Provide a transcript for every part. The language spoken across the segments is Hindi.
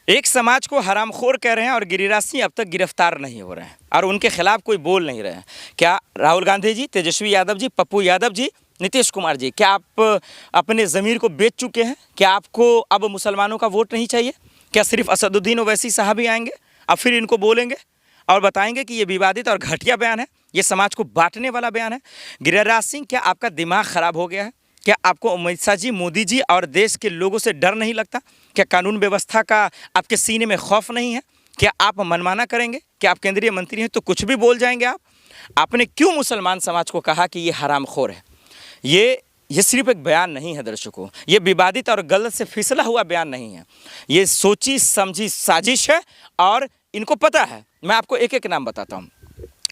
एक समाज को हरामखोर कह रहे हैं और गिरिराज सिंह अब तक गिरफ्तार नहीं हो रहे हैं और उनके खिलाफ कोई बोल नहीं रहे हैं। क्या राहुल गांधी जी, तेजस्वी यादव जी, पप्पू यादव जी, नीतीश कुमार जी, क्या आप अपने ज़मीर को बेच चुके हैं? क्या आपको अब मुसलमानों का वोट नहीं चाहिए? क्या सिर्फ असदुद्दीन ओवैसी साहब ही आएंगे अब फिर इनको बोलेंगे और बताएंगे कि ये विवादित और घटिया बयान है, ये समाज को बांटने वाला बयान है? गिरिराज सिंह, क्या आपका दिमाग खराब हो गया है? क्या आपको अमित शाह जी, मोदी जी और देश के लोगों से डर नहीं लगता? क्या कानून व्यवस्था का आपके सीने में खौफ नहीं है? क्या आप मनमाना करेंगे? क्या आप केंद्रीय मंत्री हैं तो कुछ भी बोल जाएंगे आप? आपने क्यों मुसलमान समाज को कहा कि ये हरामखोर है? ये सिर्फ एक बयान नहीं है दर्शकों, ये विवादित और गलत से फिसला हुआ बयान नहीं है, ये सोची समझी साजिश है और इनको पता है। मैं आपको एक एक नाम बताता हूँ।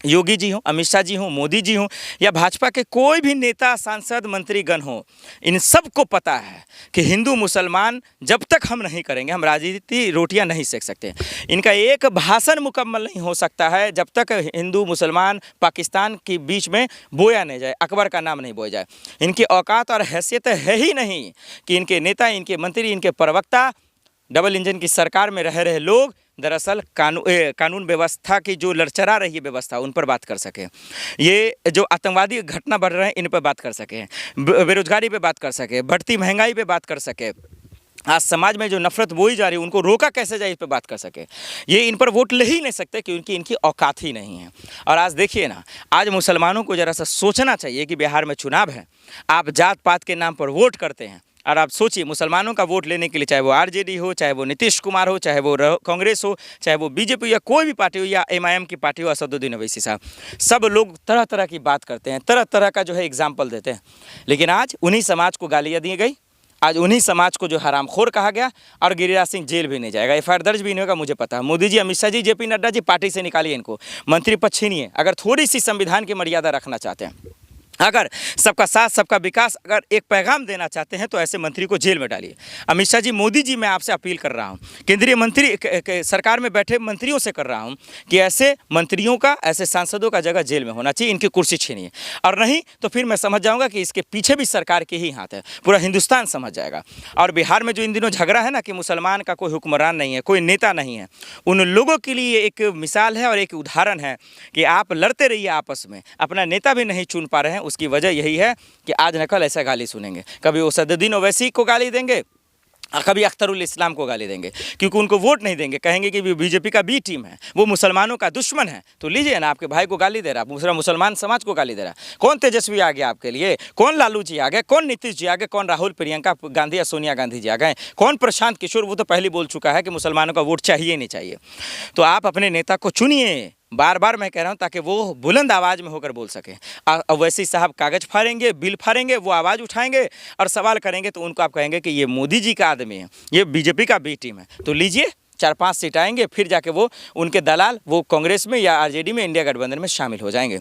योगी जी हों, अमित शाह जी हों, मोदी जी हों या भाजपा के कोई भी नेता, सांसद, मंत्रीगण हों, इन सबको पता है कि हिंदू मुसलमान जब तक हम नहीं करेंगे, हम राजनीति रोटियां नहीं सेक सकते। इनका एक भाषण मुकम्मल नहीं हो सकता है जब तक हिंदू मुसलमान पाकिस्तान के बीच में बोया नहीं जाए, अकबर का नाम नहीं बोया जाए। इनकी औकात और हैसियत है ही नहीं कि इनके नेता, इनके मंत्री, इनके प्रवक्ता, डबल इंजन की सरकार में रह रहे लोग दरअसल कानून व्यवस्था की जो लड़चड़ा रही है व्यवस्था, उन पर बात कर सकें। ये जो आतंकवादी घटना बढ़ रहे हैं, इन पर बात कर सकें, बेरोजगारी पे बात कर सकें, बढ़ती महंगाई पे बात कर सकें, आज समाज में जो नफरत बोई जा रही है उनको रोका कैसे जाए, इस पर बात कर सके। ये इन पर वोट ले ही नहीं सकते क्योंकि इनकी औकात ही नहीं है। और आज देखिए ना, आज मुसलमानों को जरा सा सोचना चाहिए कि बिहार में चुनाव है, आप जात पात के नाम पर वोट करते हैं और आप सोचिए मुसलमानों का वोट लेने के लिए, चाहे वो आरजेडी हो, चाहे वो नीतीश कुमार हो, चाहे वो कांग्रेस हो, चाहे वो बीजेपी या कोई भी पार्टी हो, या एमआईएम की पार्टी हो, असदुद्दीन ओवैसी साहब, सब लोग तरह तरह की बात करते हैं, तरह तरह का जो है एग्जाम्पल देते हैं। लेकिन आज उन्हीं समाज को गालियाँ दी गई, आज उन्हीं समाज को जो हरामखोर कहा गया और गिरिराज सिंह जेल भी नहीं जाएगा, एफआईआर दर्ज भी नहीं होगा। मुझे पता है मोदी जी, अमित शाह जी, जेपी नड्डा जी, पार्टी से निकालिए इनको, मंत्री पद छीनिए। अगर थोड़ी सी संविधान की मर्यादा रखना चाहते हैं, अगर सबका साथ सबका विकास, अगर एक पैगाम देना चाहते हैं तो ऐसे मंत्री को जेल में डालिए। अमित शाह जी, मोदी जी, मैं आपसे अपील कर रहा हूं, केंद्रीय मंत्री सरकार में बैठे मंत्रियों से कर रहा हूं कि ऐसे मंत्रियों का, ऐसे सांसदों का जगह जेल में होना चाहिए, इनकी कुर्सी छीनिए। और नहीं तो फिर मैं समझ जाऊंगा कि इसके पीछे भी सरकार के ही हाथ है, पूरा हिंदुस्तान समझ जाएगा। और बिहार में जो इन दिनों झगड़ा है ना कि मुसलमान का कोई हुक्मरान नहीं है, कोई नेता नहीं है, उन लोगों के लिए एक मिसाल है और एक उदाहरण है कि आप लड़ते रहिए आपस में, अपना नेता भी नहीं चुन पा रहे हैं। उसकी वजह यही है कि आज न कल ऐसा गाली सुनेंगे, कभी वो असदुद्दीन ओवैसी को गाली देंगे और कभी अख्तरुल इस्लाम को गाली देंगे, क्योंकि उनको वोट नहीं देंगे, कहेंगे कि बीजेपी का बी टीम है, वो मुसलमानों का दुश्मन है। तो लीजिए ना, आपके भाई को गाली दे रहा, दूसरा मुसलमान समाज को गाली दे रहा। कौन तेजस्वी आ गया आपके लिए? कौन लालू जी आ गए? कौन नीतीश जी आ गए? कौन राहुल, प्रियंका गांधी या सोनिया गांधी जी आ गए? कौन प्रशांत किशोर? वो तो पहले बोल चुका है कि मुसलमानों का वोट चाहिए नहीं चाहिए। तो आप अपने नेता को चुनिए, बार बार मैं कह रहा हूं, ताकि वो बुलंद आवाज़ में होकर बोल सके। ओवैसी साहब कागज़ फाड़ेंगे, बिल फाड़ेंगे, वो आवाज़ उठाएंगे और सवाल करेंगे तो उनको आप कहेंगे कि ये मोदी जी का आदमी है, ये बीजेपी का बी टीम है। तो लीजिए, 4-5 सीट आएंगे, फिर जाके वो उनके दलाल वो कांग्रेस में या आरजेडी में, इंडिया गठबंधन में शामिल हो जाएंगे।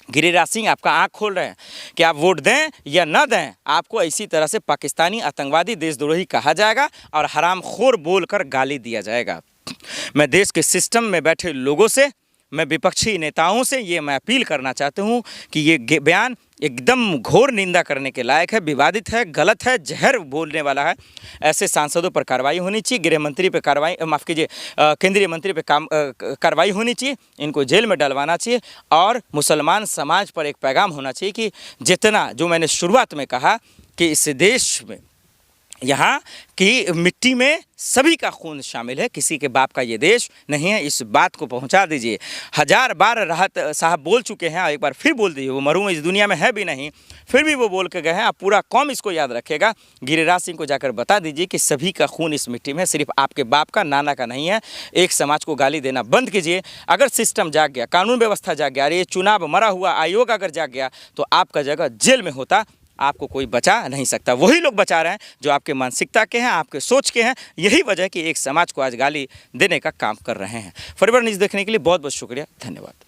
गिरिराज सिंह आपका आँख खोल रहे हैं कि आप वोट दें या न दें, आपको इसी तरह से पाकिस्तानी, आतंकवादी, देशद्रोही कहा जाएगा और हरामखोर बोलकर गाली दिया जाएगा। मैं देश के सिस्टम में बैठे लोगों से, मैं विपक्षी नेताओं से ये मैं अपील करना चाहता हूँ कि ये बयान एकदम घोर निंदा करने के लायक है, विवादित है, गलत है, जहर बोलने वाला है। ऐसे सांसदों पर कार्रवाई होनी चाहिए, गृह मंत्री पर कार्रवाई, माफ़ कीजिए, केंद्रीय मंत्री पर कार्रवाई होनी चाहिए, इनको जेल में डलवाना चाहिए। और मुसलमान समाज पर एक पैगाम होना चाहिए कि जितना, जो मैंने शुरुआत में कहा कि इस देश में, यहाँ की मिट्टी में सभी का खून शामिल है, किसी के बाप का ये देश नहीं है। इस बात को पहुंचा दीजिए। 1000 बार राहत साहब बोल चुके हैं, एक बार फिर बोल दीजिए। वो मरहूम इस दुनिया में है भी नहीं, फिर भी वो बोल के गए हैं। आप पूरा कौम इसको याद रखेगा। गिरिराज सिंह को जाकर बता दीजिए कि सभी का खून इस मिट्टी में, सिर्फ आपके बाप का, नाना का नहीं है। एक समाज को गाली देना बंद कीजिए। अगर सिस्टम जाग गया, कानून व्यवस्था जाग गया, ये चुनाव मरा हुआ आयोग अगर जाग गया तो आपका जगह जेल में होता। आपको कोई बचा नहीं सकता। वही लोग बचा रहे हैं जो आपके मानसिकता के हैं, आपके सोच के हैं। यही वजह है कि एक समाज को आज गाली देने का काम कर रहे हैं। फॉरवर्ड न्यूज़ देखने के लिए बहुत बहुत शुक्रिया, धन्यवाद।